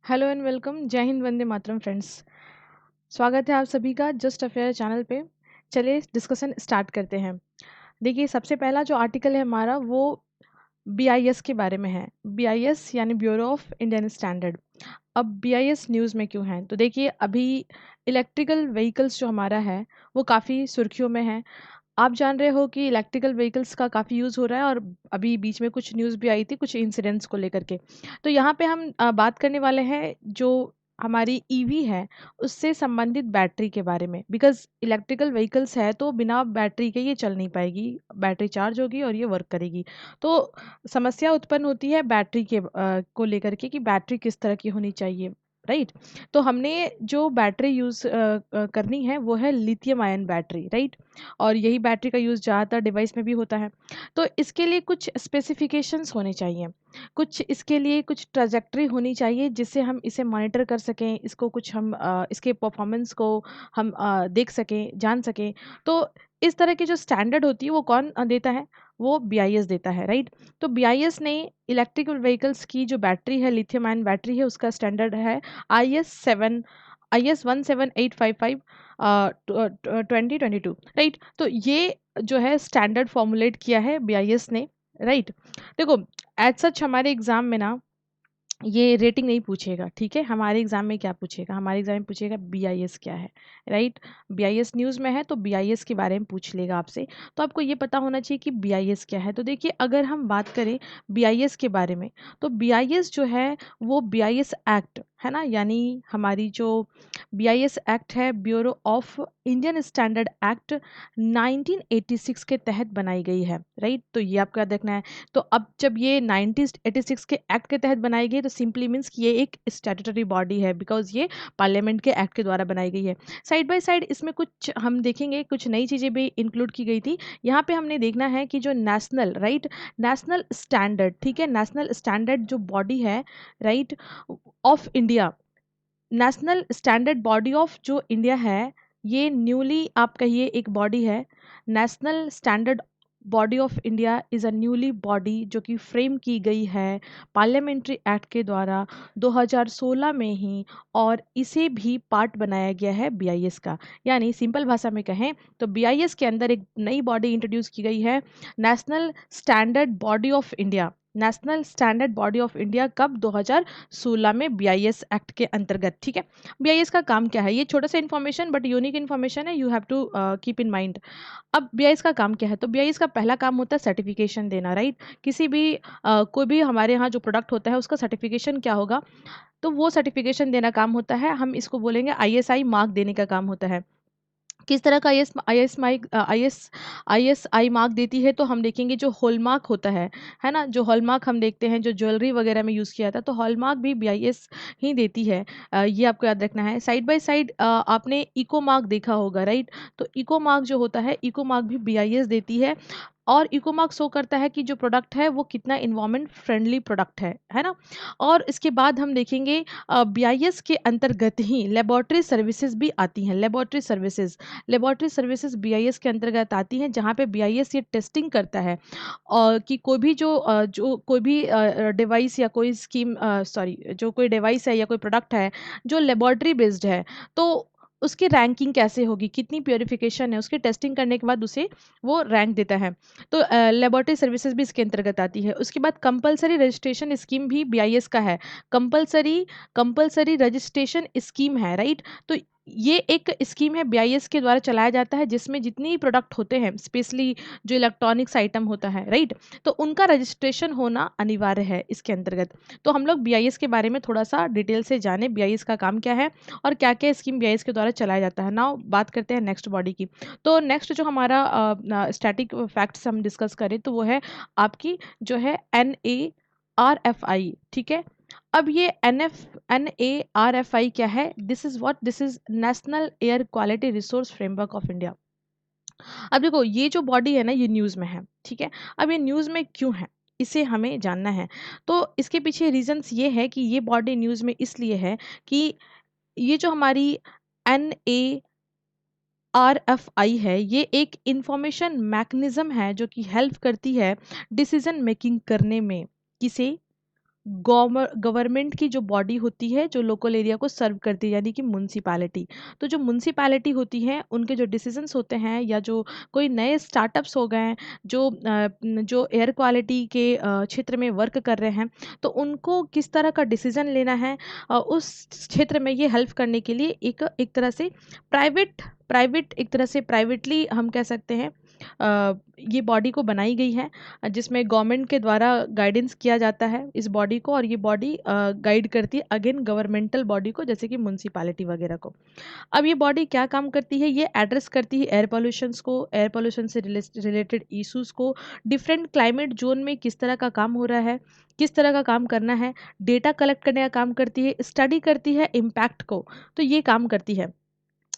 Hello and welcome. जय Hind, Vande Mataram friends. स्वागत है आप सभी का जस्ट अफेयर चैनल पे। चलिए डिस्कशन स्टार्ट करते हैं। देखिए, सबसे पहला जो आर्टिकल है हमारा वो बीआईएस के बारे में है। बीआईएस यानी ब्यूरो ऑफ इंडियन स्टैंडर्ड। अब बीआईएस न्यूज़ में क्यों है, तो देखिए अभी इलेक्ट्रिकल व्हीकल्स जो हमारा है वो काफ़ी सुर्खियों में है। आप जान रहे हो कि इलेक्ट्रिकल व्हीकल्स का काफ़ी यूज़ हो रहा है और अभी बीच में कुछ न्यूज़ भी आई थी कुछ इंसिडेंट्स को लेकर के। तो यहाँ पे हम बात करने वाले हैं जो हमारी ईवी है उससे संबंधित बैटरी के बारे में। बिकॉज़ इलेक्ट्रिकल व्हीकल्स है तो बिना बैटरी के ये चल नहीं पाएगी। बैटरी चार्ज होगी और ये वर्क करेगी। तो समस्या उत्पन्न होती है बैटरी के को लेकर के कि बैटरी किस तरह की होनी चाहिए, राइट? तो हमने जो बैटरी यूज़ करनी है वो है लिथियम आयन बैटरी, राइट? और यही बैटरी का यूज़ ज़्यादातर डिवाइस में भी होता है। तो इसके लिए कुछ स्पेसिफिकेशंस होने चाहिए, कुछ इसके लिए कुछ ट्रैजेक्टरी होनी चाहिए जिससे हम इसे मॉनिटर कर सकें, इसको कुछ हम इसके परफॉर्मेंस को हम देख सकें, जान सकें। तो इस तरह की जो स्टैंडर्ड होती है वो कौन देता है? वो बीआईएस देता है, राइट? तो बीआईएस ने इलेक्ट्रिकल व्हीकल्स की जो बैटरी है, लिथियम आयन बैटरी है, उसका स्टैंडर्ड है IS 17855 2022, राइट? तो ये जो है स्टैंडर्ड फॉर्मुलेट किया है बीआईएस ने, राइट? देखो, एज सच हमारे एग्जाम में ना ये रेटिंग नहीं पूछेगा, ठीक है? हमारे एग्जाम में क्या पूछेगा? हमारे एग्जाम में पूछेगा बीआईएस क्या है, राइट? बीआईएस न्यूज़ में है तो बीआईएस के बारे में पूछ लेगा आपसे। तो आपको ये पता होना चाहिए कि बीआईएस क्या है। तो देखिए, अगर हम बात करें बीआईएस के बारे में, तो बीआईएस जो है वो बीआईएस एक्ट है ना, यानी हमारी जो बीआईएस एक्ट है, bureau of Indian standard act 1986 के तहत बनाई गई है, राइट? तो ये आपको याद रखना है। तो अब जब ये 1986 के एक्ट के तहत बनाई गई तो सिंपली मीन्स कि ये एक स्टैट्यूटरी बॉडी है, बिकॉज ये पार्लियामेंट के एक्ट के द्वारा बनाई गई है। साइड बाय साइड इसमें कुछ हम देखेंगे, कुछ नई चीज़ें भी इंक्लूड की गई थी। यहाँ पे हमने देखना है कि जो नेशनल, राइट, नेशनल स्टैंडर्ड, ठीक है, नेशनल स्टैंडर्ड जो बॉडी है, right, of India, national standard body of जो इंडिया है, ये न्यूली आप कहिए एक बॉडी है। National standard body of India is a newly body जो कि फ्रेम की गई है पार्लियामेंट्री एक्ट के द्वारा 2016 में ही, और इसे भी पार्ट बनाया गया है बीआईएस का। यानी सिंपल भाषा में कहें तो बीआईएस के अंदर एक नई बॉडी इंट्रोड्यूस की गई है, national standard body of India. National standard body of India कब? 2016 में बीआईएस एक्ट के अंतर्गत, ठीक है? बीआईएस का काम क्या है? ये छोटा सा इन्फॉर्मेशन बट यूनिक इन्फॉर्मेशन है, you have to keep in mind. अब बीआईएस का काम क्या है? तो बीआईएस का पहला काम होता है सर्टिफिकेशन देना, राइट? किसी भी कोई भी हमारे यहाँ जो प्रोडक्ट होता है उसका सर्टिफिकेशन क्या होगा? तो वो सर्टिफिकेशन देना काम होता है, हम इसको बोलेंगे आईएसआई मार्क देने का काम होता है। किस तरह का आईएसआई मार्क देती है? तो हम देखेंगे जो हॉलमार्क होता है ना? जो हॉलमार्क हम देखते हैं जो ज्वेलरी वगैरह में यूज़ किया जाता है, तो हॉलमार्क भी बीआईएस ही देती है। ये आपको याद रखना है। साइड बाय साइड आपने इको मार्क देखा होगा, राइट? तो इको मार्क जो होता है, इको मार्क भी बीआईएस देती है। और इको मार्क शो करता है कि जो प्रोडक्ट है वो कितना इन्वायरमेंट फ्रेंडली प्रोडक्ट है ना? और इसके बाद हम देखेंगे बीआईएस के अंतर्गत ही लेबोरेटरी सर्विसेज भी आती हैं। लेबोरेटरी सर्विसेज बीआईएस के अंतर्गत आती हैं, जहाँ पे बीआईएस ये टेस्टिंग करता है और कि कोई भी जो कोई भी डिवाइस या कोई स्कीम सॉरी जो कोई डिवाइस है या कोई प्रोडक्ट है जो लेबोरेटरी बेस्ड है, तो उसकी रैंकिंग कैसे होगी, कितनी प्योरिफिकेशन है, उसकी टेस्टिंग करने के बाद उसे वो रैंक देता है। तो लेबोरेटरी सर्विसेज भी इसके अंतर्गत आती है। उसके बाद कंपलसरी रजिस्ट्रेशन स्कीम भी बीआईएस का है। कंपलसरी कंपलसरी रजिस्ट्रेशन स्कीम है, राइट? तो ये एक स्कीम है बीआईएस के द्वारा चलाया जाता है, जिसमें जितनी भी प्रोडक्ट होते हैं, स्पेशली जो इलेक्ट्रॉनिक्स आइटम होता है, राइट, तो उनका रजिस्ट्रेशन होना अनिवार्य है इसके अंतर्गत। तो हम लोग बीआईएस के बारे में थोड़ा सा डिटेल से जाने, बीआईएस का काम क्या है और क्या क्या स्कीम बीआईएस के द्वारा चलाया जाता है। नाउ बात करते हैं नेक्स्ट बॉडी की। तो नेक्स्ट जो हमारा स्टैटिक फैक्ट्स हम डिस्कस करें तो वो है आपकी जो है NARFI, ठीक है? अब ये NARFI क्या है? This is national air quality resource framework of India. अब देखो, ये जो बॉडी है ना ये न्यूज़ में है, ठीक है? अब ये न्यूज़ में क्यों है इसे हमें जानना है। तो इसके पीछे रीजंस ये है कि ये बॉडी न्यूज़ में इसलिए है कि ये जो हमारी NARFI है, ये एक इंफॉर्मेशन मैकेनिज्म है जो कि हेल्प करती है डिसीजन मेकिंग करने में। किसे? गवर्नमेंट की जो बॉडी होती है जो लोकल एरिया को सर्व करती है, यानी कि म्युनिसिपैलिटी। तो जो म्युनिसिपैलिटी होती है उनके जो डिसीजंस होते हैं, या जो कोई नए स्टार्टअप्स हो गए हैं जो एयर क्वालिटी के क्षेत्र में वर्क कर रहे हैं, तो उनको किस तरह का डिसीजन लेना है उस क्षेत्र में ये हेल्प करने के लिए एक एक तरह से प्राइवेट एक तरह से प्राइवेटली हम कह सकते हैं ये बॉडी को बनाई गई है, जिसमें गवर्नमेंट के द्वारा गाइडेंस किया जाता है इस बॉडी को, और ये बॉडी गाइड करती है अगेन गवर्नमेंटल बॉडी को, जैसे कि म्युनिसिपैलिटी वगैरह को। अब ये बॉडी क्या काम करती है, ये एड्रेस करती है एयर पॉल्यूशंस को, एयर पॉल्यूशन से रिलेटेड इश्यूज को, डिफरेंट क्लाइमेट जोन में किस तरह का काम हो रहा है, किस तरह का काम करना है, डेटा कलेक्ट करने का काम करती है, स्टडी करती है इम्पैक्ट को, तो ये काम करती है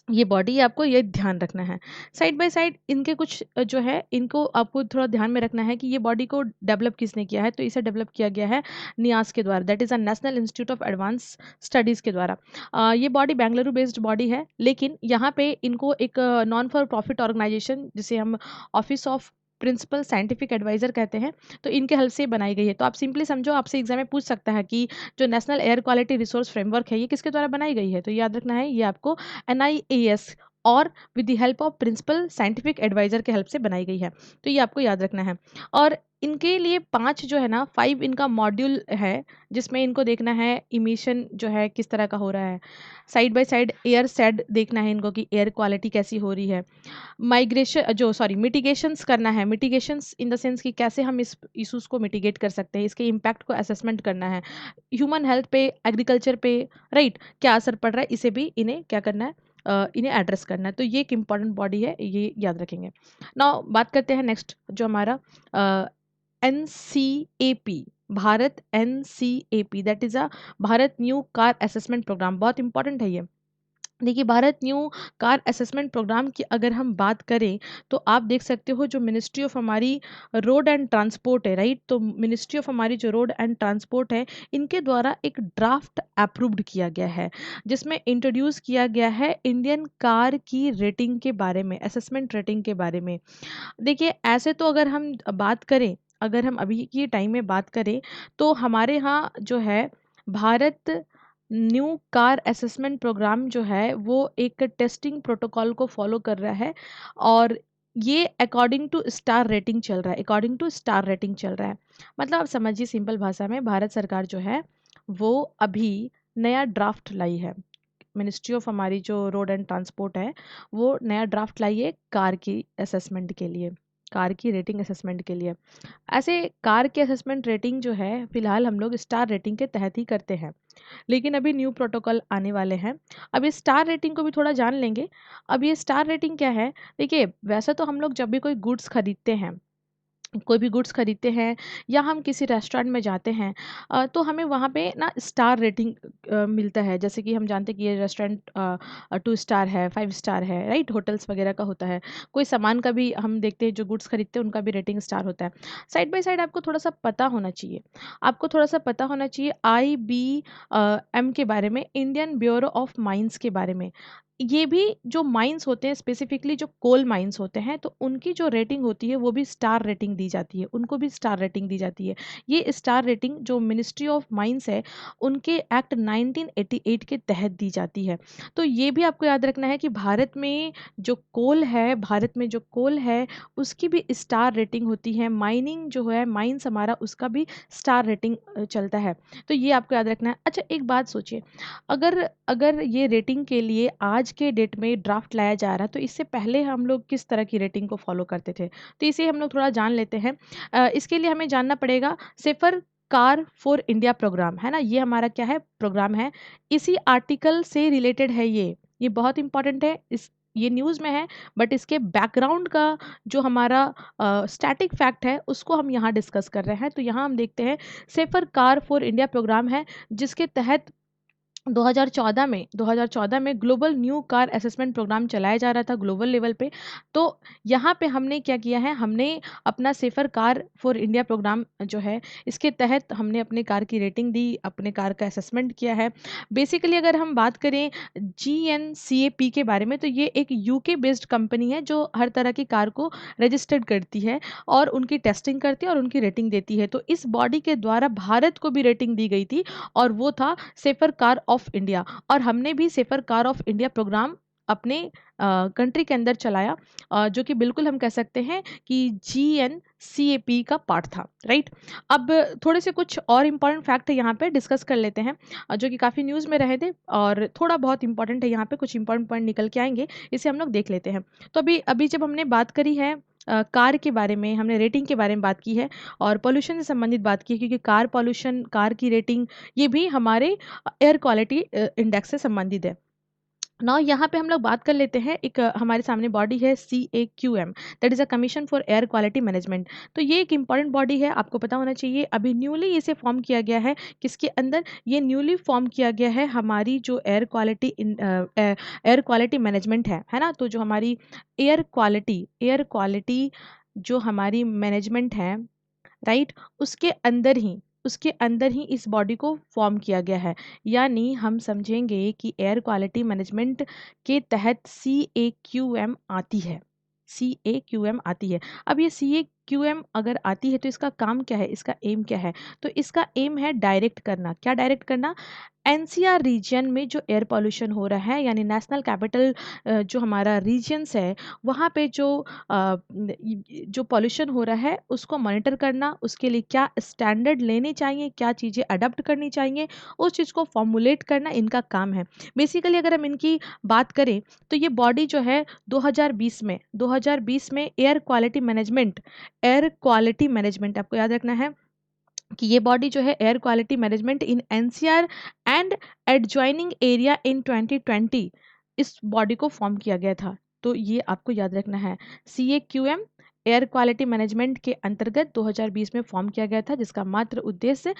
ये बॉडी। आपको ये ध्यान रखना है। साइड बाय साइड इनके कुछ जो है इनको आपको थोड़ा ध्यान में रखना है कि ये बॉडी को डेवलप किसने किया है, तो इसे डेवलप किया गया है नियास के द्वारा, that is a national institute of advance studies के द्वारा। ये बॉडी बेंगलुरु बेस्ड बॉडी है, लेकिन यहाँ पे इनको एक नॉन फॉर प्रॉफिट ऑर्गेनाइजेशन, जिसे हम office of principal scientific adviser कहते हैं, तो इनके हेल्प से बनाई गई है। तो आप सिंपली समझो, आपसे एग्जाम में पूछ सकता है कि जो national air quality resource framework है ये किसके द्वारा बनाई गई है, तो याद रखना है ये आपको NIAS और with the help of principal scientific adviser के हेल्प से बनाई गई है, तो ये आपको याद रखना है। और इनके लिए 5 जो है ना 5 इनका मॉड्यूल है, जिसमें इनको देखना है इमिशन जो है किस तरह का हो रहा है, side by side air said देखना है इनको कि एयर क्वालिटी कैसी हो रही है, माइग्रेशन जो सॉरी मिटिगेशंस करना है, मिटिगेशंस इन द सेंस कि कैसे हम इस इश्यूज को मिटिगेट कर सकते हैं, इसके इम्पैक्ट को असेसमेंट करना है, ह्यूमन हेल्थ पे, एग्रीकल्चर पे, राइट, क्या असर पड़ रहा है, इसे भी इन्हें क्या करना है, इन्हें एड्रेस करना है। तो ये एक इम्पॉर्टेंट बॉडी है, ये याद रखेंगे। नाउ बात करते हैं नेक्स्ट जो हमारा NCAP, Bharat NCAP, that is a Bharat new car assessment programme, बहुत इंपॉर्टेंट है ये। देखिए, Bharat new car assessment programme की अगर हम बात करें, तो आप देख सकते हो जो मिनिस्ट्री ऑफ हमारी रोड एंड ट्रांसपोर्ट है, राइट, तो मिनिस्ट्री ऑफ हमारी जो रोड एंड ट्रांसपोर्ट है, इनके द्वारा एक ड्राफ्ट अप्रूव्ड किया गया है, जिसमें इंट्रोड्यूस किया गया है इंडियन कार की रेटिंग के बारे में, असेसमेंट रेटिंग के बारे में। देखिए, ऐसे तो अगर हम बात करें, अगर हम अभी की टाइम में बात करें, तो हमारे यहाँ जो है Bharat new car assessment programme जो है वो एक टेस्टिंग प्रोटोकॉल को फॉलो कर रहा है, और ये अकॉर्डिंग टू स्टार रेटिंग चल रहा है, अकॉर्डिंग टू स्टार रेटिंग चल रहा है। मतलब आप समझिए सिंपल भाषा में, भारत सरकार जो है वो अभी नया ड्राफ्ट लाई है, मिनिस्ट्री ऑफ हमारी जो रोड एंड ट्रांसपोर्ट है वो नया ड्राफ्ट लाई है कार की असेसमेंट के लिए, कार की रेटिंग असेसमेंट के लिए। ऐसे कार की असेसमेंट रेटिंग जो है फिलहाल हम लोग स्टार रेटिंग के तहत ही करते हैं, लेकिन अभी न्यू प्रोटोकॉल आने वाले हैं। अब ये स्टार रेटिंग को भी थोड़ा जान लेंगे। अब ये स्टार रेटिंग क्या है, देखिए वैसे तो हम लोग जब भी कोई गुड्स खरीदते हैं, कोई भी गुड्स खरीदते हैं, या हम किसी रेस्टोरेंट में जाते हैं, तो हमें वहाँ पे ना स्टार रेटिंग मिलता है, जैसे कि हम जानते हैं कि ये रेस्टोरेंट 2 स्टार है, 5 स्टार है, राइट, होटल्स वगैरह का होता है। कोई सामान का भी हम देखते हैं, जो गुड्स खरीदते हैं उनका भी रेटिंग स्टार होता है। साइड बाय साइड आपको थोड़ा सा पता होना चाहिए, आपको थोड़ा सा पता होना चाहिए IBM के बारे में, इंडियन ब्यूरो ऑफ माइंस के बारे में। ये भी जो माइंस होते हैं, स्पेसिफिकली जो कोल माइंस होते हैं, तो उनकी जो रेटिंग होती है वो भी स्टार रेटिंग दी जाती है, उनको भी स्टार रेटिंग दी जाती है। ये स्टार रेटिंग जो मिनिस्ट्री ऑफ माइंस है उनके एक्ट 1988 के तहत दी जाती है। तो ये भी आपको याद रखना है कि भारत में जो कोल है, भारत में जो कोल है उसकी भी स्टार रेटिंग होती है, माइनिंग जो है माइंस हमारा उसका भी स्टार रेटिंग चलता है। तो ये आपको याद रखना है। अच्छा, एक बात सोचिए, अगर अगर ये रेटिंग के लिए आज के डेट में ड्राफ्ट लाया जा रहा है, तो इससे पहले हम लोग किस तरह की रेटिंग को फॉलो करते थे, तो इसे हम लोग थोड़ा जान लेते हैं। इसके लिए हमें जानना पड़ेगा safer car for India programme, है ना, ये हमारा क्या है, प्रोग्राम है, इसी आर्टिकल से रिलेटेड है ये बहुत इंपॉर्टेंट है। इस ये न्यूज़ में है, बट इसके बैकग्राउंड का जो हमारा स्टैटिक फैक्ट है उसको हम यहाँ डिस्कस कर रहे हैं। तो यहाँ हम देखते हैं safer car for India programme है, जिसके तहत 2014 में global new car assessment programme चलाया जा रहा था ग्लोबल लेवल पे। तो यहाँ पे हमने क्या किया है, हमने अपना safer car for India programme जो है, इसके तहत हमने अपने कार की रेटिंग दी, अपने कार का असेसमेंट किया है। बेसिकली अगर हम बात करें GNCAP के बारे में, तो ये एक यूके बेस्ड कंपनी है जो हर तरह की कार को रजिस्टर्ड करती है और उनकी टेस्टिंग करती है और उनकी रेटिंग देती है। तो इस बॉडी के द्वारा भारत को भी रेटिंग दी गई थी और वो था सेफर कार ऑफ इंडिया। और हमने भी safer car of India programme अपने कंट्री के अंदर चलाया, जो कि बिल्कुल हम कह सकते हैं कि GNCAP का पार्ट था, राइट। अब थोड़े से कुछ और इम्पॉर्टेंट फैक्ट यहाँ पे डिस्कस कर लेते हैं, जो कि काफ़ी न्यूज़ में रहे थे और थोड़ा बहुत इंपॉर्टेंट है, यहाँ पे कुछ इंपॉर्टेंट पॉइंट निकल के आएंगे, इसे हम लोग देख लेते हैं। तो अभी अभी जब हमने बात करी है कार के बारे में, हमने रेटिंग के बारे में बात की है और पोल्यूशन से संबंधित बात की है, क्योंकि कार पॉल्यूशन, कार की रेटिंग, ये भी हमारे एयर क्वालिटी इंडेक्स से संबंधित है। नाउ यहाँ पे हम लोग बात कर लेते हैं, एक हमारे सामने बॉडी है CAQM, that is a commission for air quality management. तो ये एक इंपॉर्टेंट बॉडी है, आपको पता होना चाहिए। अभी न्यूली इसे फॉर्म किया गया है, किसके अंदर, ये न्यूली फॉर्म किया गया है हमारी जो एयर क्वालिटी मैनेजमेंट है ना। तो जो हमारी एयर क्वालिटी जो हमारी मैनेजमेंट है, राइट, उसके अंदर ही इस बॉडी को फॉर्म किया गया है। यानी हम समझेंगे कि एयर क्वालिटी मैनेजमेंट के तहत CAQM आती है, CAQM आती है। अब ये CAQM अगर आती है तो इसका काम क्या है, इसका एम क्या है? तो इसका एम है डायरेक्ट करना। क्या डायरेक्ट करना? NCR रीजन में जो एयर पॉल्यूशन हो रहा है, यानी नेशनल कैपिटल जो हमारा रीजन्स है, वहाँ पे जो पॉल्यूशन हो रहा है उसको मॉनिटर करना, उसके लिए क्या स्टैंडर्ड लेने चाहिए, क्या चीज़ें अडॉप्ट करनी चाहिए, उस चीज़ को फॉर्मुलेट करना इनका काम है। बेसिकली अगर हम इनकी बात करें तो ये बॉडी जो है 2020 में एयर क्वालिटी मैनेजमेंट आपको याद रखना है कि ये बॉडी जो है air quality management in NCR and adjoining area in 2020, इस बॉडी को फॉर्म किया गया था। तो ये आपको याद रखना है, CAQM एयर क्वालिटी मैनेजमेंट के अंतर्गत 2020 में फॉर्म किया गया था, जिसका मात्र उद्देश्य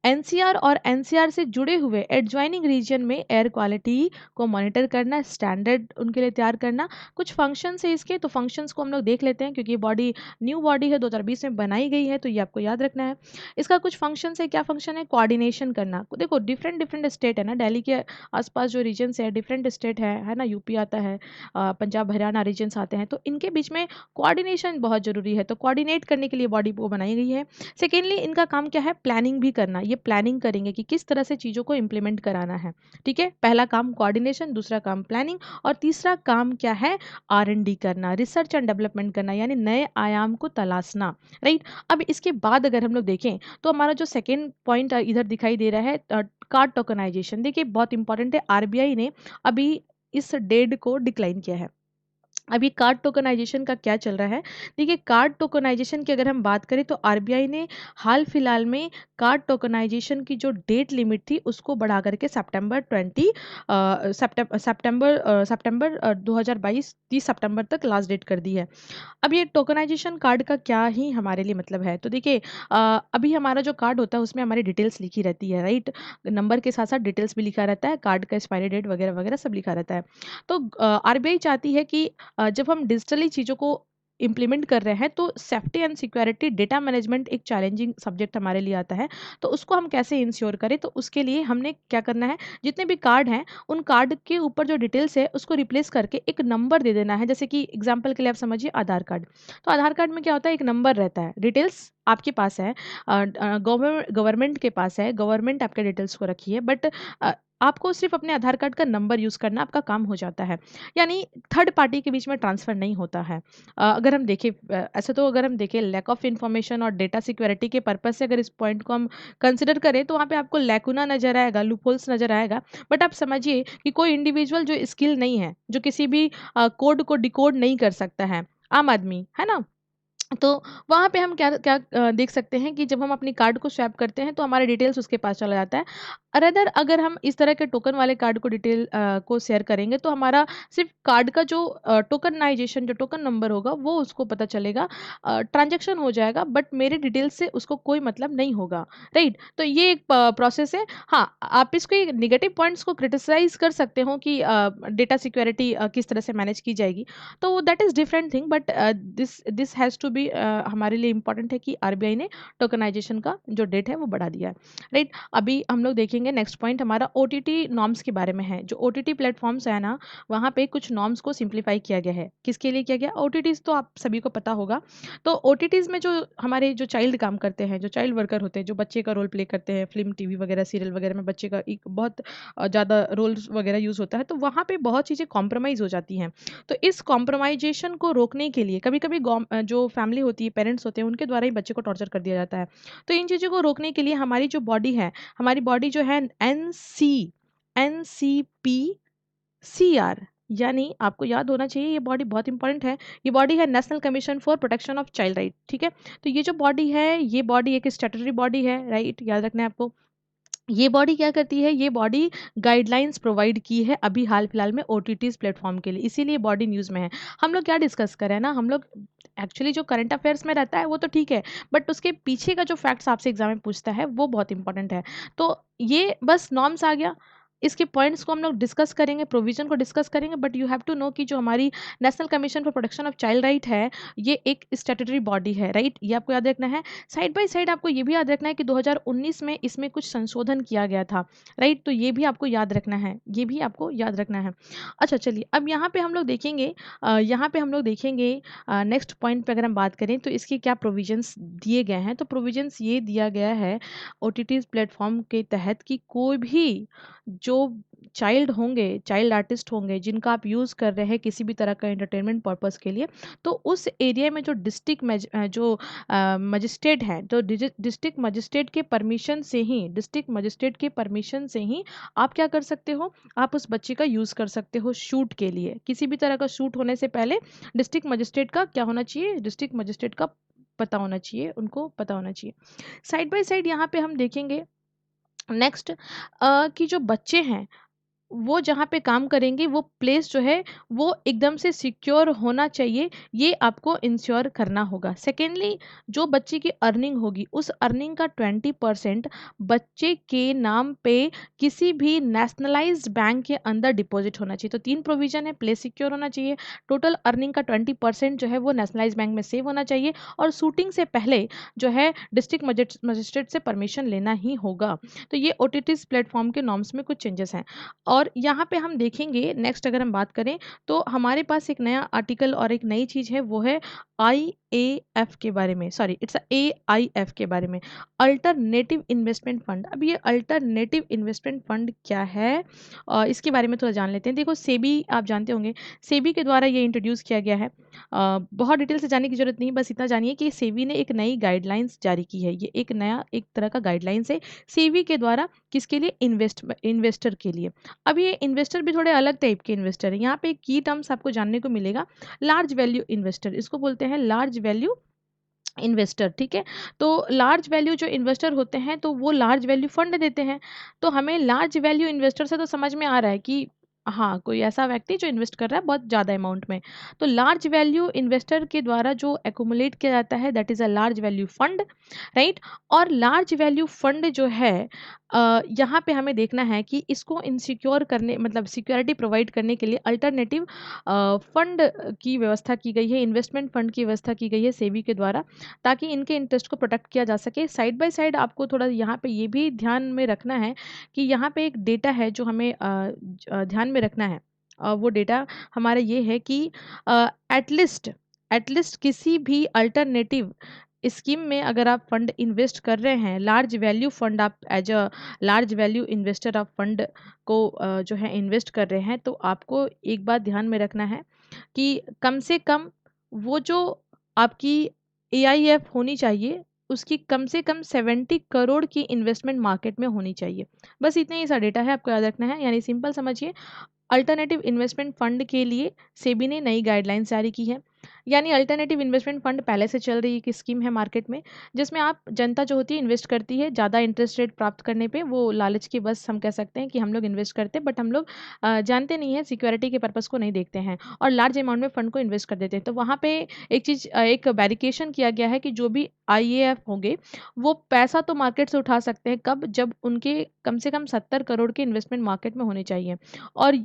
NCR और NCR से जुड़े हुए एडजॉइनिंग रीजन में एयर क्वालिटी को मॉनिटर करना, स्टैंडर्ड उनके लिए तैयार करना। कुछ फंक्शंस है इसके, तो फंक्शंस को हम लोग देख लेते हैं, क्योंकि ये बॉडी न्यू बॉडी है, 2020 में बनाई गई है, तो ये आपको याद रखना है। इसका कुछ फंक्शंस है, क्या फंक्शन है? कोऑर्डिनेशन करना। देखो डिफरेंट डिफरेंट स्टेट है ना, दिल्ली के आसपास जो रीजन्स है, डिफरेंट स्टेट है ना, यूपी आता है, पंजाब हरियाणा रीजन्स आते हैं, तो इनके बीच में कोऑर्डिनेशन बहुत ज़रूरी है, तो कोऑर्डिनेट करने के लिए बॉडी को बनाई गई है। सेकेंडली इनका काम क्या है? प्लानिंग भी करना। ये प्लानिंग करेंगे कि किस तरह से चीज़ों को इम्प्लीमेंट कराना है, ठीक है। पहला काम कोऑर्डिनेशन, दूसरा काम प्लानिंग, और तीसरा काम क्या है? R&D करना, रिसर्च एंड डेवलपमेंट करना, यानी नए आयाम को तलाशना, राइट। अब इसके बाद अगर हम लोग देखें तो हमारा जो सेकेंड पॉइंट इधर दिखाई दे रहा है, कार्ड टोकनाइजेशन, देखिए बहुत इंपॉर्टेंट है। RBI ने अभी इस डेट को डिक्लाइन किया है। अभी कार्ड टोकनाइजेशन का क्या चल रहा है? देखिए कार्ड टोकनाइजेशन की अगर हम बात करें तो RBI ने हाल फिलहाल में कार्ड टोकनाइजेशन की जो डेट लिमिट थी उसको बढ़ा करके सितंबर 2022 30 सितंबर तक लास्ट डेट कर दी है। अब ये टोकनाइजेशन कार्ड का क्या ही हमारे लिए मतलब है, तो देखिए अभी हमारा जो कार्ड होता है उसमें हमारी डिटेल्स लिखी रहती है, राइट। नंबर के साथ साथ डिटेल्स भी लिखा रहता है, कार्ड का एक्सपायरी डेट वगैरह वगैरह सब लिखा रहता है। तो RBI चाहती है कि जब हम डिजिटली चीज़ों को इम्प्लीमेंट कर रहे हैं तो safety and security data management एक चैलेंजिंग सब्जेक्ट हमारे लिए आता है। तो उसको हम कैसे इंश्योर करें, तो उसके लिए हमने क्या करना है, जितने भी कार्ड हैं उन कार्ड के ऊपर जो डिटेल्स है उसको रिप्लेस करके एक नंबर दे देना है। जैसे कि एग्जांपल के लिए आप समझिए आधार कार्ड, तो आधार कार्ड में क्या होता है, एक नंबर रहता है, डिटेल्स आपके पास है, गवर्नमेंट के पास है, गवर्नमेंट आपके डिटेल्स को रखी है, बट आपको सिर्फ अपने आधार कार्ड का नंबर यूज़ करना, आपका काम हो जाता है। यानी थर्ड पार्टी के बीच में ट्रांसफ़र नहीं होता है। अगर हम देखें ऐसे तो अगर हम देखें लैक ऑफ इन्फॉर्मेशन और डेटा सिक्योरिटी के पर्पज़ से अगर इस पॉइंट को हम कंसिडर करें तो वहाँ पे आपको लैकुना नज़र आएगा, लूपहोल्स नज़र आएगा। बट आप समझिए कि कोई इंडिविजुअल जो स्किल नहीं है, जो किसी भी कोड को डिकोड नहीं कर सकता है, आम आदमी, है ना? तो वहाँ पे हम क्या क्या देख सकते हैं कि जब हम अपनी कार्ड को स्वैप करते हैं तो हमारे डिटेल्स उसके पास चला जाता है। अदर अगर हम इस तरह के टोकन वाले कार्ड को डिटेल को शेयर करेंगे तो हमारा सिर्फ़ कार्ड का जो टोकनाइज़ेशन जो टोकन नंबर होगा वो उसको पता चलेगा। ट्रांज़ैक्शन हो जाएगा बट मेरे डिटेल्स से उसको कोई मतलब नहीं होगा, राइट? तो ये एक प प्रोसेस है। हाँ, आप इसके नेगेटिव पॉइंट्स को क्रिटिसाइज़ कर सकते हो कि डेटा सिक्योरिटी किस तरह से मैनेज की जाएगी। तो that is different thing but this this has to be हमारे लिए इम्पोर्टेंट है कि आरबीआई ने टोकनाइज़ेशन का जो डेट है वो बढ़ा दिया है, राइट? अभी हम लोग देखेंगे नेक्स्ट पॉइंट हमारा ओटीटी नॉर्म्स के बारे में है। जो ओटीटी प्लेटफ़ॉर्म्स है ना, वहाँ पे कुछ नॉर्म्स को सिम्प्लीफाई किया गया है। किसके लिए किया गया? ओटीटीज़ तो आप सभी को पता होगा। तो ओटीटीज़ में जो हमारे जो चाइल्ड काम करते हैं, जो चाइल्ड वर्कर होते हैं, जो बच्चे का रोल प्ले करते हैं, फ़िल्म, टीवी वगैरह, सीरियल वगैरह में बच्चे का एक बहुत ज़्यादा रोल्स वगैरह यूज़ होता है, तो वहाँ पे बहुत चीज़ें कॉम्प्रोमाइज़ हो जाती हैं। तो इस कॉम्प्रोमाइज़ेशन को रोकने के लिए कभी-कभी जो फैमिली होती है, पेरेंट्स होते हैं, उनके द्वारा ही बच्चे को टॉर्चर कर दिया जाता है। तो इन चीज़ों को रोकने के लिए हमारी जो बॉडी है, हमारी बॉडी जो है एनसीपीसीआर यानी आपको याद होना चाहिए ये बॉडी बहुत इंपॉर्टेंट है। ये बॉडी है national commission for protection of child right, ठीक है? तो ये जो बॉडी है, ये बॉडी एक स्टैट्यूटरी बॉडी है, राइट? याद रखना है आपको। ये बॉडी क्या करती है? ये बॉडी गाइडलाइंस प्रोवाइड की है अभी हाल-फिलहाल में ओटीटीज़ प्लेटफ़ॉर्म के लिए, इसीलिए बॉडी न्यूज़ में है। हम लोग क्या डिस्कस कर रहे हैं ना, हम लोग एक्चुअली जो करंट अफ़ेयर्स में रहता है वो तो ठीक है, बट उसके पीछे का जो फैक्ट्स आपसे एग्ज़ाम में पूछता है वो बहुत इंपॉर्टेंट है। तो ये बस नॉर्म्स आ गया, इसके पॉइंट्स को हम लोग डिस्कस करेंगे, प्रोविज़न को डिस्कस करेंगे but you have to know कि जो हमारी national commission for protection of child right है, ये एक स्टैट्यूटरी बॉडी है, राइट? ये आपको याद रखना है। साइड बाय साइड आपको ये भी याद रखना है कि 2019 में इसमें कुछ संशोधन किया गया था, राइट? तो ये भी आपको याद रखना है, ये भी आपको याद रखना है। अच्छा चलिए, अब यहाँ पे हम लोग देखेंगे नेक्स्ट पॉइंट पे अगर हम बात करें तो इसके क्या प्रोविज़न्स दिए गए हैं, तो प्रोविज़न्स ये दिया गया है ओटीटीज़ प्लेटफ़ॉर्म के तहत कि कोई भी जो चाइल्ड आर्टिस्ट होंगे जिनका आप यूज़ कर रहे हैं किसी भी तरह का एंटरटेनमेंट पर्पज़ के लिए, तो उस एरिया में जो मजिस्ट्रेट हैं, तो डिस्ट्रिक्ट मजिस्ट्रेट के परमिशन से ही आप क्या कर सकते हो, आप उस बच्चे का यूज़ कर सकते हो शूट के लिए। किसी भी तरह का शूट होने से पहले डिस्ट्रिक्ट मजिस्ट्रेट का क्या होना चाहिए? डिस्ट्रिक्ट मजिस्ट्रेट का पता होना चाहिए, उनको पता होना चाहिए। साइड बाय साइड यहाँ पे हम देखेंगे नेक्स्ट कि जो बच्चे हैं वो जहाँ पे काम करेंगे वो प्लेस जो है वो एकदम से सिक्योर होना चाहिए, ये आपको इंश्योर करना होगा। सेकेंडली जो बच्चे की अर्निंग होगी उस अर्निंग का 20% बच्चे के नाम पे किसी भी नेशनलाइज्ड बैंक के अंदर डिपॉजिट होना चाहिए। तो 3 प्रोविज़न है, प्लेस सिक्योर होना चाहिए, टोटल अर्निंग का 20% जो है वो नेशनलाइज्ड बैंक में सेव होना चाहिए और शूटिंग से पहले जो है डिस्ट्रिक्ट मजिस्ट्रेट से परमिशन लेना ही होगा। तो ये ओटीटीज़ प्लेटफ़ॉर्म के नॉर्म्स में कुछ चेंजेस हैं। और यहाँ पे हम देखेंगे नेक्स्ट अगर हम बात करें तो हमारे पास एक नया आर्टिकल और एक नई चीज़ है वो है आईएएफ के बारे में, सॉरी इट्स एआईएफ के बारे में, अल्टरनेटिव इन्वेस्टमेंट फंड। अब ये अल्टरनेटिव इन्वेस्टमेंट फंड क्या है इसके बारे में थोड़ा जान लेते हैं। देखो सेबी आप जानते होंगे, सेबी के द्वारा ये इंट्रोड्यूस किया गया है। बहुत डिटेल से जानने की जरूरत नहीं, बस इतना जानिए कि सेबी ने एक नई गाइडलाइंस जारी की है। ये एक नया एक तरह का गाइडलाइंस है सेबी के द्वारा, किसके लिए? इन्वेस्टर के लिए। अब ये इन्वेस्टर भी थोड़े अलग टाइप के इन्वेस्टर हैं। यहाँ पे की टर्म्स आपको जानने को मिलेगा, लार्ज वैल्यू इन्वेस्टर, इसको बोलते हैं लार्ज वैल्यू इन्वेस्टर, ठीक है? तो लार्ज वैल्यू जो इन्वेस्टर होते हैं तो वो लार्ज वैल्यू फंड देते हैं। तो हमें लार्ज वैल्यू इन्वेस्टर से तो समझ में आ रहा है कि हाँ, कोई ऐसा व्यक्ति जो इन्वेस्ट कर रहा है बहुत ज़्यादा अमाउंट में। तो लार्ज वैल्यू इन्वेस्टर के द्वारा जो एक्युमुलेट किया जाता है that is a large value fund, right? और लार्ज वैल्यू फंड जो है यहाँ पे हमें देखना है कि इसको इनसिक्योर करने मतलब सिक्योरिटी प्रोवाइड करने के लिए अल्टरनेटिव फंड की व्यवस्था की गई है, इन्वेस्टमेंट फंड की व्यवस्था की गई है सेबी के द्वारा, ताकि इनके इंटरेस्ट को प्रोटेक्ट किया जा सके। साइड बाय साइड आपको थोड़ा यहाँ पे ये भी ध्यान में रखना है कि यहाँ पे एक डेटा है जो हमें ध्यान में रखना है। वो डेटा हमारा ये है कि एटलीस्ट एटलीस्ट किसी भी अल्टरनेटिव स्कीम में अगर आप फंड इन्वेस्ट कर रहे हैं, लार्ज वैल्यू फंड आप as a large value investor आप फंड को जो है इन्वेस्ट कर रहे हैं, तो आपको एक बात ध्यान में रखना है कि कम से कम वो जो आपकी एआईएफ होनी चाहिए, उसकी कम से कम 70 करोड़ की इन्वेस्टमेंट मार्केट में होनी चाहिए। बस इतना ही सा डेटा है, आपको याद रखना है। यानी सिंपल समझिए, अल्टरनेटिव इन्वेस्टमेंट फंड के लिए सेबी ने नई गाइडलाइंस जारी की है। यानी अल्टरनेटिव इन्वेस्टमेंट फंड पहले से चल रही एक स्कीम है मार्केट में, जिसमें आप जनता जो होती है इन्वेस्ट करती है ज़्यादा इंटरेस्ट रेट प्राप्त करने पे, वो लालच की बस हम कह सकते हैं कि हम लोग इन्वेस्ट करते हैं, बट हम लोग जानते नहीं है, सिक्योरिटी के पर्पज़ को नहीं देखते हैं और लार्ज अमाउंट में फंड को इन्वेस्ट कर देते हैं। तो वहाँ पे एक चीज़ एक बैरिकेशन किया गया है कि जो भी आईएएफ होंगे, वो पैसा तो मार्केट से उठा सकते हैं कब? जब उनके कम से कम 70 करोड़ के इन्वेस्टमेंट मार्केट में होने चाहिए और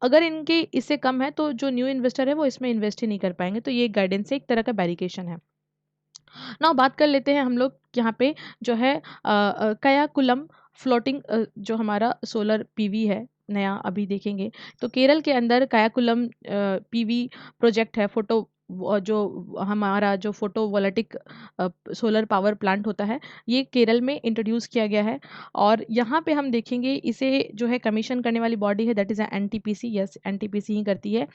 अगर इनके इससे कम है तो जो न्यू इन्वेस्टर है वो इसमें इन्वेस्ट ही नहीं कर पाएँगे, तो ये एक गाइडेंस है, एक तरह का बैरिकेशन है। नाउ बात कर लेते हैं हम लोग यहाँ पे जो है कयाकुलम फ्लोटिंग जो हमारा सोलर पीवी है, नया अभी देखेंगे, तो केरल के अंदर कयाकुलम पीवी प्रोजेक्ट है, जो हमारा जो फोटोवोल्टिक सोलर पावर प्लांट होता है, ये केरल में इंट्रोड्यूस किया गया है और यहाँ पे हम देखेंगे इसे जो है कमीशन करने वाली बॉडी है that is NTPC, yes NTPC ही करती है।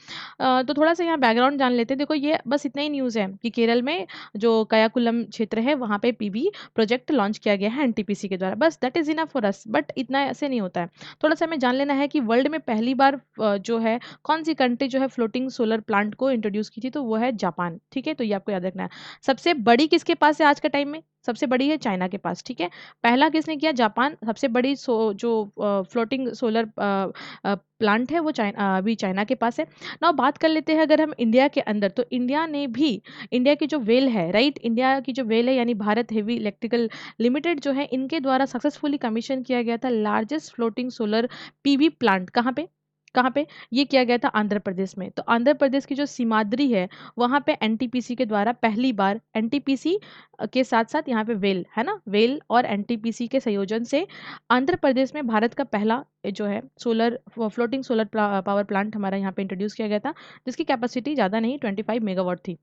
तो थोड़ा-सा यहाँ बैकग्राउंड जान लेते हैं। देखो ये बस इतना ही न्यूज़ है कि केरल में जो कयाकुलम क्षेत्र है वहाँ पे पीवी प्रोजेक्ट लॉन्च किया गया है एनटीपीसी के द्वारा, बस that is enough for us, but इतना ऐसे नहीं होता है। थोड़ा-सा हमें जान लेना है कि वर्ल्ड में पहली बार जो है कौन-सी कंट्री जो है फ्लोटिंग सोलर प्लांट को इंट्रोड्यूस की थी, तो वो है जापान, ठीक है? तो ये आपको याद रखना है। सबसे बड़ी किसके पास है आज के टाइम में? सबसे बड़ी है चाइना के पास, ठीक है? पहला किसने किया? जापान, सबसे बड़ी फ्लोटिंग सोलर प्लांट है वो अभी चाइना के पास है। नाउ बात कर लेते हैं अगर हम इंडिया के अंदर, तो इंडिया ने भी इंडिया की जो वेल है, राइट, इंडिया की जो वेल है यानी भारत हेवी इलेक्ट्रिकल लिमिटेड जो है, इनके द्वारा सक्सेसफुली कमीशन किया गया था largest floating solar PV plant. कहाँ पे? ये किया गया था आंध्र प्रदेश में। तो आंध्र प्रदेश की जो सीमाद्री है, वहाँ पे एनटीपीसी के द्वारा पहली बार एनटीपीसी के साथ-साथ यहाँ पे वेल, है ना? वेल और एनटीपीसी के संयोजन से आंध्र प्रदेश में भारत का पहला जो है फ्लोटिंग सोलर पावर प्लांट हमारा यहाँ पे इंट्रोड्यूस किया गया था, जिसकी कैपेसिटी ज़्यादा नहीं 25 मेगावाट थी।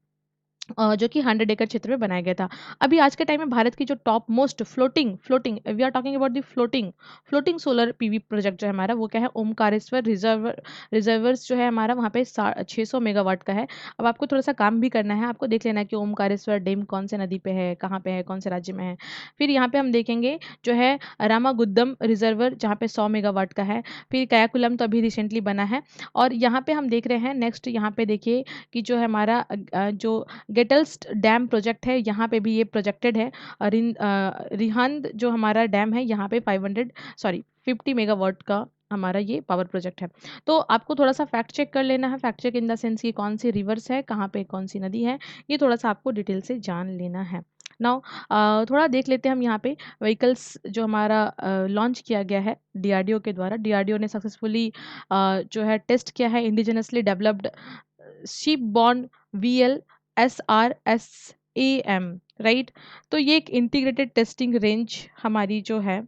जो कि 100 एकड़ क्षेत्र में बनाया गया था। अभी आज के टाइम में भारत की जो top most floating floating we are talking about the floating solar PV project जो है हमारा, वो क्या है? ओमकारेश्वर रिजर्वर्स जो है हमारा, वहाँ पे 600 मेगावाट का है। अब आपको थोड़ा-सा काम भी करना है, आपको देख लेना है कि ओमकारेश्वर डैम कौन से नदी पे है, कहाँ पे है, कौन से राज्य में है। फिर यहाँ पे हम देखेंगे जो है रामागुड्डम रिजर्वर, जहाँ पे 100 मेगावाट का है। फिर कयाकुलम तो अभी रिसेंटली बना है और यहाँ पे हम देख रहे हैं नेक्स्ट, यहाँ पे देखिए कि जो है हमारा जो गेटल्स डैम प्रोजेक्ट है, यहाँ पे भी ये प्रोजेक्टेड है। रिहंद जो हमारा डैम है, यहाँ पे 50 मेगावाट का हमारा ये पावर प्रोजेक्ट है। तो आपको थोड़ा-सा फैक्ट चेक कर लेना है, fact check in the sense कि कौन सी रिवर्स है, कहाँ पे कौन सी नदी है, ये थोड़ा-सा आपको डिटेल से जान लेना है। नाउ थोड़ा देख लेते हैं हम यहाँ पे व्हीकल्स जो हमारा लॉन्च किया गया है डीआरडीओ के द्वारा। डीआरडीओ ने सक्सेसफुली जो है टेस्ट किया है indigenously developed ship borne VL SRSAM, right? तो ये एक इंटीग्रेटेड टेस्टिंग रेंज हमारी जो है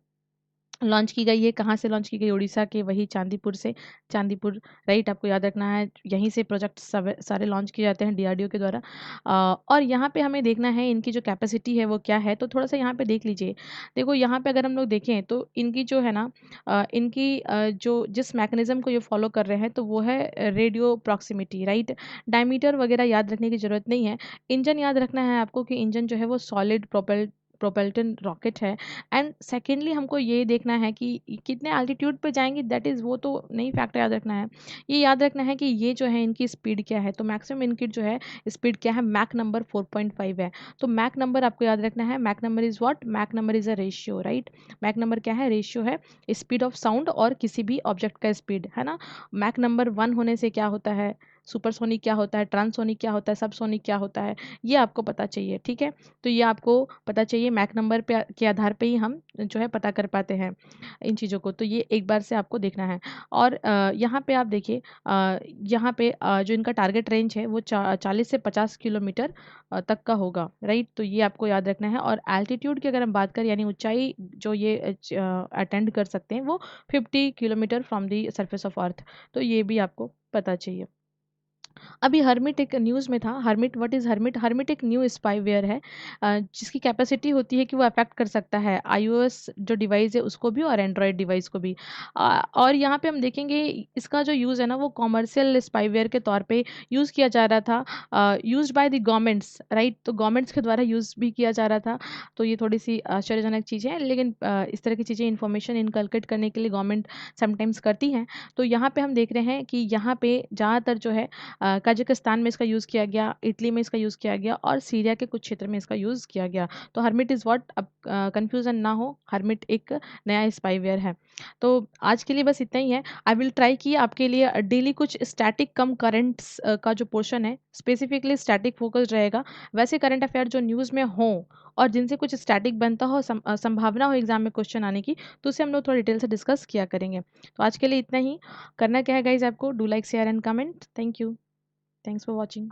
लॉन्च की गई है। कहाँ से लॉन्च की गई? उड़ीसा के वही चांदीपुर से। चांदीपुर, राइट, आपको याद रखना है, यहीं से प्रोजेक्ट सारे लॉन्च किए जाते हैं डीआरडीओ के द्वारा। और यहाँ पे हमें देखना है इनकी जो कैपेसिटी है वो क्या है, तो थोड़ा-सा यहाँ पे देख लीजिए। देखो यहाँ पे अगर हम लोग देखें तो इनकी जो है ना इनकी जो जिस मैकेनिज़्म को ये फॉलो कर रहे हैं तो वो है रेडियो प्रॉक्सिमिटी, राइट? डायमीटर वगैरह याद रखने की ज़रूरत नहीं है। इंजन याद रखना है आपको कि इंजन जो है वो सॉलिड प्रोपेल्टन रॉकेट है। एंड सेकेंडली हमको ये देखना है कि कितने एल्टीट्यूड पे जाएँगी, दैट इज़ वो तो नहीं फैक्टर याद रखना है। ये याद रखना है कि ये जो है इनकी स्पीड क्या है, तो मैक्सिमम इनकी जो है स्पीड क्या है? मैक नंबर 4.5 है। तो मैक नंबर आपको याद रखना है, Mach number is what? Mach number is a ratio, right? Mach number क्या है? रेशियो है स्पीड ऑफ साउंड और किसी भी ऑब्जेक्ट का स्पीड, है ना? मैक नंबर 1 होने से क्या होता है? सुपरसोनिक क्या होता है? ट्रांससोनिक क्या होता है? सबसोनिक क्या होता है? ये आपको पता चाहिए, ठीक है? तो ये आपको पता चाहिए, मैक नंबर पे के आधार पे ही हम जो है पता कर पाते हैं इन चीज़ों को, तो ये एक बार से आपको देखना है। और यहाँ पे आप देखिए यहाँ पे जो इनका टारगेट रेंज है वो 40 से 50 किलोमीटर तक का होगा, राइट? तो ये आपको याद रखना है। और एल्टीट्यूड की अगर हम बात करें यानी ऊंचाई जो ये अटेंड कर सकते हैं वो 50 kilometre from the surface of earth, तो ये भी आपको पता चाहिए। अभी हर्मिट एक न्यूज़ में था। Hermit, what is hermit? Hermit एक न्यू स्पाईवेयर है जिसकी कैपेसिटी होती है कि वो अफेक्ट कर सकता है आईओएस जो डिवाइस है उसको भी और एंड्रॉयड डिवाइस को भी। और यहाँ पे हम देखेंगे इसका जो यूज़ है ना वो कॉमर्शियल स्पाईवेयर के तौर पे यूज़ किया जा रहा था, used by the governments, right? तो गवर्नमेंट्स के द्वारा यूज़ भी किया जा रहा था। तो ये थोड़ी-सी आश्चर्यजनक चीज़ है, लेकिन इस तरह की चीज़ें इन्फॉर्मेशन इनकलकेट करने के लिए गवर्नमेंट समटाइम्स करती हैं। तो यहाँ पे हम देख रहे हैं कि यहाँ पे ज़्यादातर जो है कजाकिस्तान में इसका यूज़ किया गया, इटली में इसका यूज़ किया गया और सीरिया के कुछ क्षेत्र में इसका यूज़ किया गया। तो हर्मिट इज़ व्हाट? अब कन्फ्यूज़न ना हो, हर्मिट एक नया स्पाईवेयर है। तो आज के लिए बस इतना ही है। आई विल ट्राई कि आपके लिए डेली कुछ स्टैटिक कम करंट्स का जो पोर्शन है, स्पेसिफिकली स्टैटिक फ़ोकस्ड रहेगा। वैसे करंट अफ़ेयर जो न्यूज़ में हों और जिनसे कुछ स्टैटिक बनता हो, संभावना हो एग्ज़ाम में क्वेश्चन आने की, तो उसे हम लोग थोड़ा डिटेल से डिस्कस किया करेंगे। तो आज के लिए इतना ही। करना क्या है गाइज़ आपको? Do like, share and comment. Thank you. Thanks for watching.